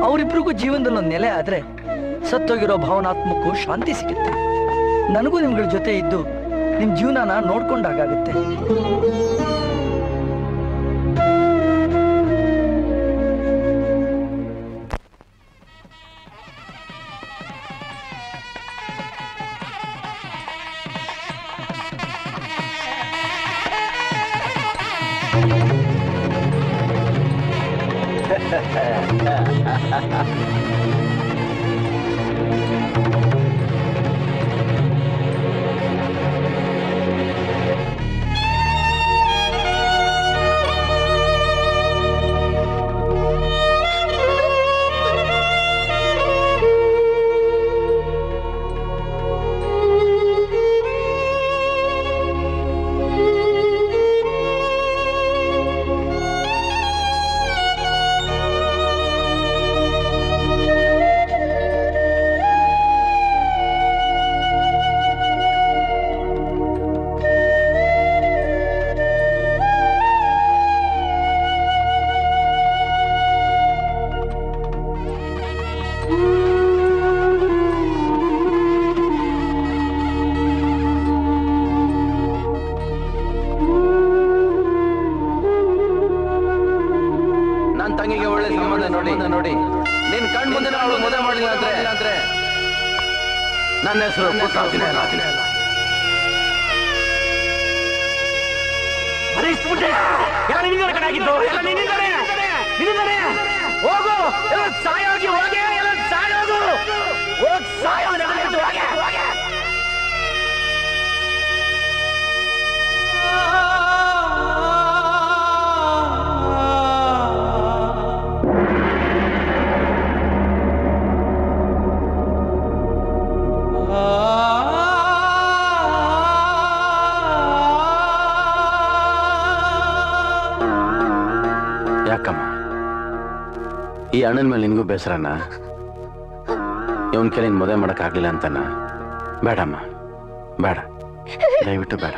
ಅವರಿಬ್ರಿಗೂ ಜೀವನದಲ್ಲಿ ಒಂದು ನೆಲೆ ಆದ್ರೆ ಸತ್ತೋಗಿರೋ ಭಾವನಾತ್ಮಕ್ಕೂ ಶಾಂತಿ ಸಿಗುತ್ತೆ. ನನಗೂ ನಿಮ್ಗಳ ಜೊತೆ ಇದ್ದು ನಿಮ್ ಜೀವನನ ನೋಡ್ಕೊಂಡಾಗುತ್ತೆ. ಈ ಅಣ್ಣನ ಮೇಲೆ ನಿನಗೂ ಬೇಸರನ? ಇವನ್ ಕೆಲ ನಿನ್ ಮದುವೆ ಮಾಡಕ್ ಆಗ್ಲಿಲ್ಲ ಅಂತನ? ಬೇಡಮ್ಮ, ಬೇಡ, ದಯವಿಟ್ಟು ಬೇಡ.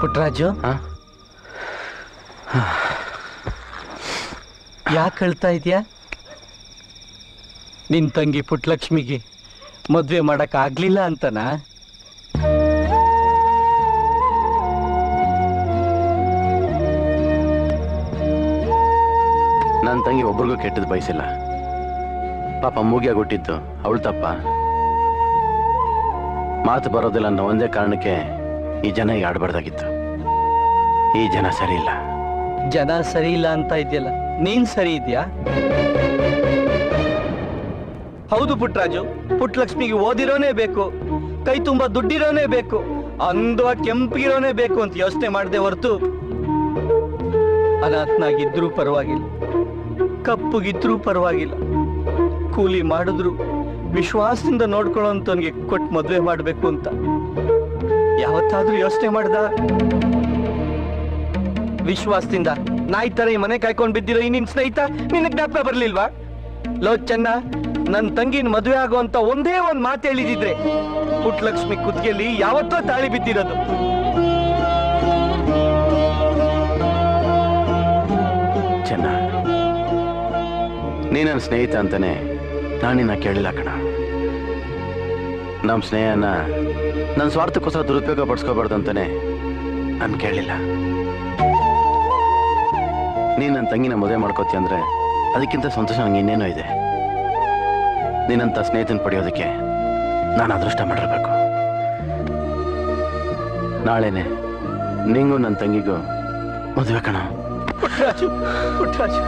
ಪುಟ್ಟರಾಜು, ಯಾಕೆ ಹೇಳ್ತಾ ಇದೀಯಾ? ನಿನ್ ತಂಗಿ ಪುಟ್ಟಲಕ್ಷ್ಮಿಗೆ ಮದ್ವೆ ಮಾಡಕ್ ಆಗ್ಲಿಲ್ಲ ಅಂತನಾ? ನನ್ನ ತಂಗಿ ಒಬ್ರಿಗೂ ಕೆಟ್ಟದ್ದು ಬಯಸಿಲ್ಲ. ಪಾಪ ಮೂಗಿಯಾಗಿ ಹುಟ್ಟಿದ್ದು ಅವಳು ತಪ್ಪ. ಮಾತು ಬರೋದಿಲ್ಲ ಅನ್ನೋ ಒಂದೇ ಕಾರಣಕ್ಕೆ ಈ ಜನ ಈಗ ಆಡಬಾರ್ದಾಗಿತ್ತು. ಈ ಜನ ಸರಿ ಇಲ್ಲ. ಜನ ಸರಿ ಇಲ್ಲ ಅಂತ ಇದೆಯಲ್ಲ, ನೀನ್ ಸರಿ ಇದೆಯಾ? ಹೌದು ಪುಟ್ಟರಾಜು, ಪುಟ್ಟಲಕ್ಷ್ಮಿಗೆ ಓದಿರೋನೇ ಬೇಕು, ಕೈ ತುಂಬಾ ದುಡ್ಡಿರೋನೇ ಬೇಕು, ಅಂದವ ಕೆಂಪಿರೋನೇ ಬೇಕು ಅಂತ ಯೋಚನೆ ಮಾಡದೆ ಹೊರತು ಅನಾಥನಾಗಿದ್ರೂ ಪರವಾಗಿಲ್ಲ, ಕಪ್ಪುಗಿದ್ರೂ ಪರವಾಗಿಲ್ಲ, ಕೂಲಿ ಮಾಡಿದ್ರು ವಿಶ್ವಾಸದಿಂದ ನೋಡ್ಕೊಳ್ಳೋಂತವನಿಗೆ ಕೊಟ್ಟು ಮದುವೆ ಮಾಡ್ಬೇಕು ಅಂತ ಯಾವತ್ತಾದ್ರೂ ಯೋಚನೆ ಮಾಡ್ದ? ವಿಶ್ವಾಸದಿಂದ ನಾಯಿ ತರ ಈ ಮನೆ ಕಾಯ್ಕೊಂಡ್ ಬಿದ್ದಿರೋ ಈ ನಿನ್ ಸ್ನೇಹಿತ ನಿನ್ನ ಜ್ಞಾಪಕ ಬರ್ಲಿಲ್ವಾ? ಲೋ ಚೆನ್ನ, ನನ್ ತಂಗಿನ ಮದುವೆ ಆಗುವಂತ ಒಂದೇ ಒಂದ್ ಮಾತು ಹೇಳಿದಿದ್ರೆ ಪುಟ್ಟಲಕ್ಷ್ಮಿ ಕುತ್ತಿಗೆಯಲ್ಲಿ ಯಾವತ್ತೋ ತಾಳಿ ಬಿದ್ದಿರೋದು. ಚೆನ್ನ, ನೀ ನನ್ನ ಸ್ನೇಹಿತ ಅಂತಾನೆ ನಾನಿನ್ನ ಕೇಳಿಲ್ಲ ಕಣ. ನಮ್ಮ ಸ್ನೇಹನ ನನ್ನ ಸ್ವಾರ್ಥಕ್ಕೋಸ್ಕರ ದುರುಪಯೋಗ ಪಡಿಸ್ಕೋಬಾರ್ದು ಅಂತಾನೆ ನಾನು ಕೇಳಿಲ್ಲ. ನೀನು ನನ್ನ ತಂಗಿನ ಮದುವೆ ಮಾಡ್ಕೋತಿ ಅಂದ್ರೆ ಅದಕ್ಕಿಂತ ಸಂತೋಷ ನಂಗೆ ಇನ್ನೇನೋ ಇದೆ. ನೀನಂತ ಸ್ನೇಹಿತನ ಪಡೆಯೋದಕ್ಕೆ ನಾನು ಅದೃಷ್ಟ ಮಾಡಿರ್ಬೇಕು. ನಾಳೆನೆ ನಿಂಗೂ ನನ್ನ ತಂಗಿಗೂ ಮದುವೆ ಕಣ. ಪುಟ್ಟರಾಜು ಪುಟ್ಟರಾಜು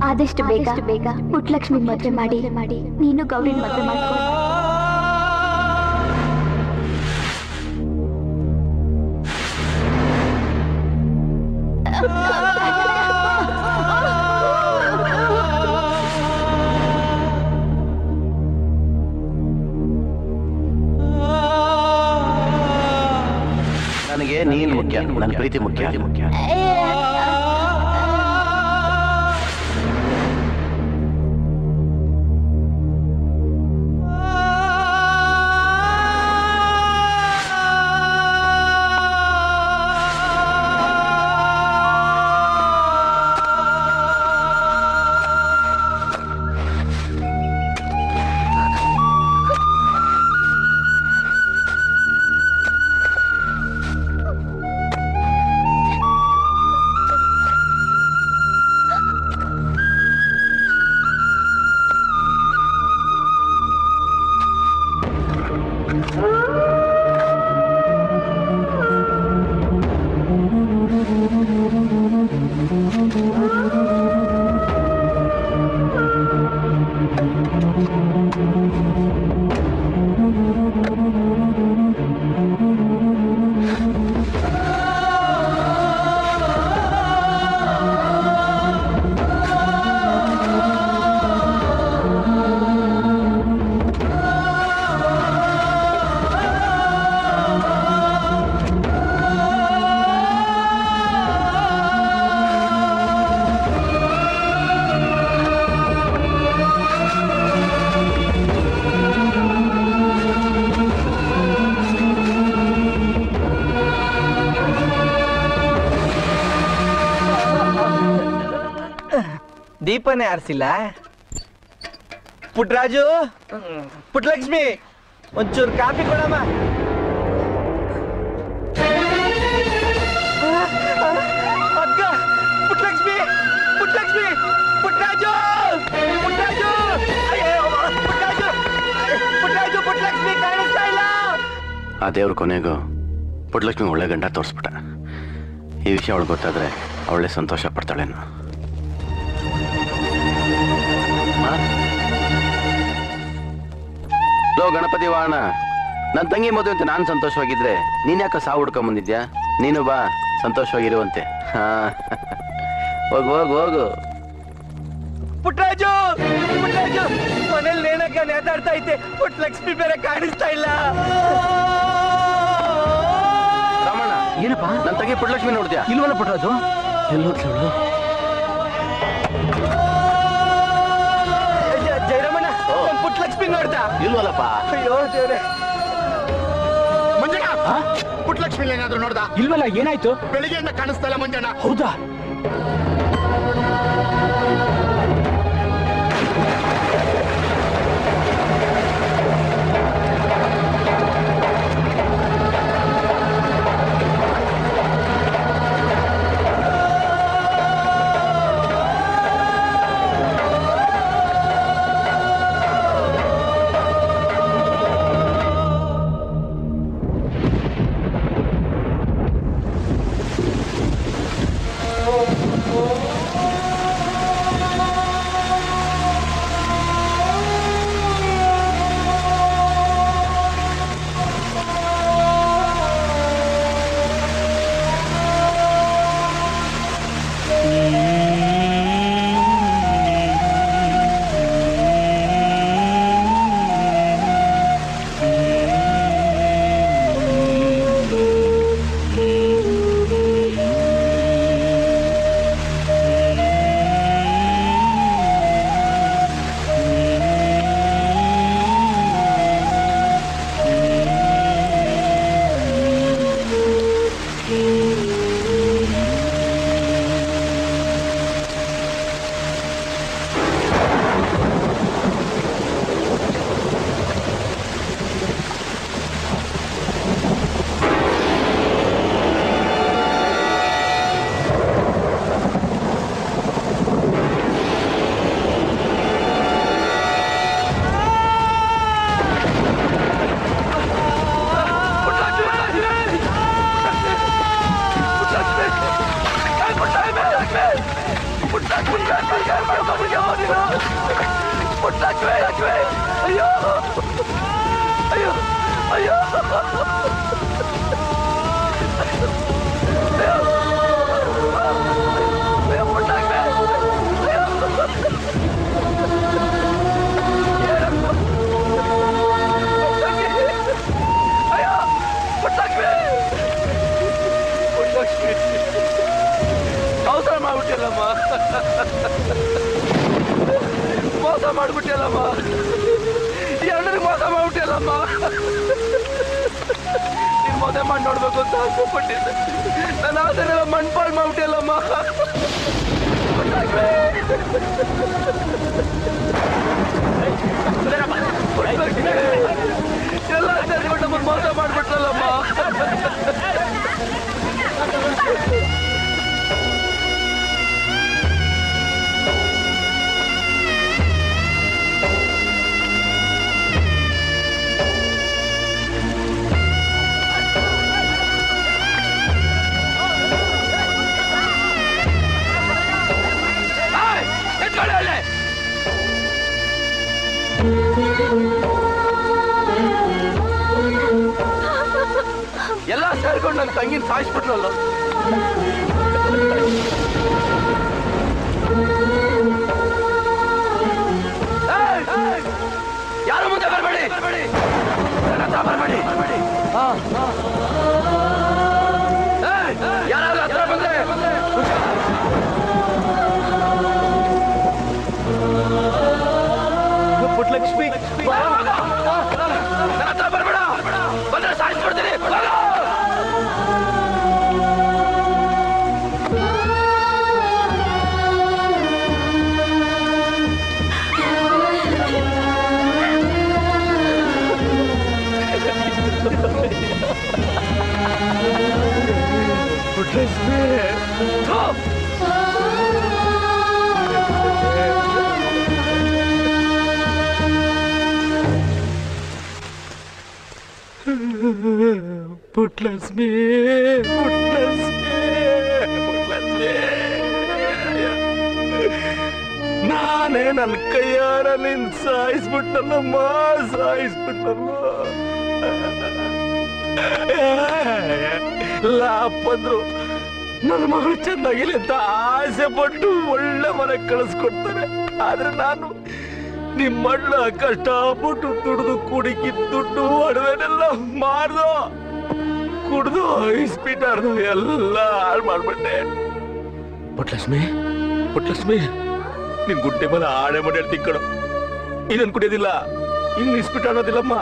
ಆದಷ್ಟು ಬೇಗ ಪುಟ್ಟಲಕ್ಷ್ಮಿ ಮದುವೆ ಮಾಡಿ ನೀನು ಗೌರಿನ ಮದುವೆ ಮಾಡ್ಕೊ. ನನಗೆ ನೀನ್ ಮುಖ್ಯ, ನನ್ನ ಪ್ರೀತಿ ಮುಖ್ಯ. ದೀಪನೇ ಆರಿಸಿಲ್ಲ. ಪುಟ್ಟರಾಜು ಪುಟ್ಟಲಕ್ಷ್ಮಿ ಒಂಚೂರು ಕಾಫಿ ಕೊಡಮ್ಮ. ಅಕ್ಕ ಪುಟ್ಟಲಕ್ಷ್ಮಿ ಪುಟ್ಟಲಕ್ಷ್ಮಿ ಪುಟ್ಟರಾಜು ಪುಟ್ಟರಾಜು ಪುಟ್ಟರಾಜು ಪುಟ್ಟರಾಜು ಪುಟ್ಟಲಕ್ಷ್ಮಿ ಕಾಣಿಸ್ತಾ ಇಲ್ಲ. ಆ ದೇವ್ರ ಕೊನೆಗೂ ಪುಟ್ಟಲಕ್ಷ್ಮಿ ಒಳ್ಳೆ ಗಂಡ ತೋರಿಸ್ಬಿಟ್ಟ. ಈ ವಿಷಯ ಅವಳು ಗೊತ್ತಾದ್ರೆ ಅವಳೇ ಸಂತೋಷ ಪಡ್ತಾಳೇನು. ಲೋ ಗಣಪತಿ ವಾಹನ, ನನ್ನ ತಂಗಿ ಮದುವೆ ಅಂತ ನಾನು ಸಂತೋಷವಾಗಿದ್ರೆ ನೀನ್ ಯಾಕೆ ಸಾವು ಹುಡ್ಕೊಂಡ್ ಬಂದಿದ್ಯಾ? ನೀನು ಬಾ, ಸಂತೋಷವಾಗಿರುವಂತೆ. ಹಾ ಹೋಗು ಹೋಗು ಹೋಗು. ಪುಟ್ಟರಾಜು ಪುಟ್ಟರಾಜು ಮನೇಲಿ ನೇಣಕ್ಕ ನೇತಾಡ್ತಾ ಐತೆ. ಪುಟ್ಟಲಕ್ಷ್ಮಿ ಬೇರೆ ಕಾಣಿಸ್ತಾ ಇಲ್ಲ. ರಾಮಣ್ಣ, ಏನಪ್ಪ ನನ್ನ ತಂಗಿ ಪುಟ್ಟಲಕ್ಷ್ಮಿ ನೋಡ್ದ್ಯಾ? ಇಲ್ವಲ್ಲ ಪುಟ್ಟರಾಜು. ಎಲ್ಲೋ ಜಯರಾಮಣ್ಣ ಪುಟ್ಟಲಕ್ಷ್ಮಿ ನೋಡ್ದ ಇಲ್ವಲ್ಲಪ್ಪ. ಅಯ್ಯೋ ದೇವ್ರೆ. ಮಂಜಣ್ಣ, ಪುಟ್ಟಲಕ್ಷ್ಮಿ ಏನಾದ್ರು ನೋಡ್ದ? ಇಲ್ವಲ್ಲ, ಏನಾಯ್ತು? ಬೆಳಿಗ್ಗೆಯಿಂದ ಕಾಣಿಸ್ತಾ ಇಲ್ಲ ಮಂಜಣ್ಣ. ಹೌದಾ? ಅಯ್ಯೋ ಅಯ್ಯೋ ಅಯ್ಯೋ ಅವಸರ ಮಾಡ್ಬಿಟ್ಟಿಲ್ಲಮ್ಮ ಮೋಸ ಮಾಡ್ಬಿಟ್ಟಿಲ್ಲಮ್ಮ ಎರಡರಿಗೆ ಮೋಸ ಮಾಡ್ಬಿಟ್ಟಿಲ್ಲಮ್ಮ ನೀನ್ ಮೋಸ ಮಾಡಿ ನೋಡ್ಬೇಕು ಅಂತ ಆಸೆಪಟ್ಟಿದ್ದೆ ನಾನು ಅದನ್ನೆಲ್ಲ ಮಣ್ಪಾಳು ಮಾಡ್ಬಿಟ್ಟಿಲ್ಲಮ್ಮ ಎಲ್ಲ ಸೇರ್ಕೊಂಡು ನಮ್ಮನ್ನು ಮೋಸ ಮಾಡ್ಬಿಟ್ರಲ್ಲಮ್ಮ ಎಲ್ಲ ಸೇರ್ಕೊಂಡು ನನ್ನ ತಂಗಿನ ಸಾಯಿಸ್ಬಿಟ್ರಲ್ಲ ಯಾರು ಮುಂದೆ ಬರಬೇಡಿ ನನ್ನ ಹತ್ರ ಬರಬೇಡಿ ಯಾರಾದ್ರೂ ಹತ್ರ ಬಂದ್ರೆ ಪುಟ್ಲಕ್ಷ್ಮಿ ನನ್ನ ಹತ್ರ ಬರಬೇಡ ಬಂದ್ರೆ ಸಾಯಿಸ್ಬಿಡ್ತೀನಿ ಪುಟ್ಲಕ್ಷ್ಮಿ ನಾನೇ ನನ್ನ ಕೈಯಾರ ನಿನ್ ಸಾಯಿಸ್ಬಿಟ್ಟಲ್ಲಮ್ಮ ಲಾಪಂದ್ರು ನನ್ನ ಮಗಳು ಚೆನ್ನಾಗಿಲ್ಲ ಅಂತ ಆಸೆ ಪಟ್ಟು ಒಳ್ಳೆ ಮನೆ ಕಳಿಸ್ಕೊಡ್ತಾರೆ ಆದ್ರೆ ನಾನು ನಿಮ್ಮ ಮಳ್ಳ ಕಷ್ಟಪಟ್ಟು ದುಡ್ದು ಕುಡಿಕಿ ದುಡ್ಡು ಒಡವೆನೆಲ್ಲ ಮಾರ್ದು ಕುಡ್ದು ಇಸ್ಪಿಟಾರ್ದು ಎಲ್ಲ ಹಾಳು ಮಾಡ್ಬಿಟ್ಟೆ ಪುಟ್ಲಕ್ಷ್ಮಿ ನಿನ್ ಗುಡ್ಡೆ ಮೇಲೆ ಆಡೆ ಮಾಡಿ ತಿಕ್ಕಡು ಇದನ್ ಕುಡಿಯೋದಿಲ್ಲ ಇನ್ನು ಇಸ್ಪಿಟ್ ಅನ್ನೋದಿಲ್ಲಮ್ಮ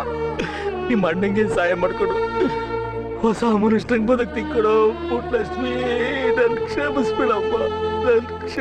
ನಿಮ್ಮ ಅಣ್ಣಂಗೆ ಸಹಾಯ ಮಾಡ್ಕೊಡು ಹೊಸ ಮನುಷ್ಯಂಗೆ ಬದಕ್ ತಿಕ್ಕಡು ಪುಟ್ಲಕ್ಷ್ಮಿ ನನ್ ಕ್ಷಮಿಸ್ಬಿಡಮ್ಮ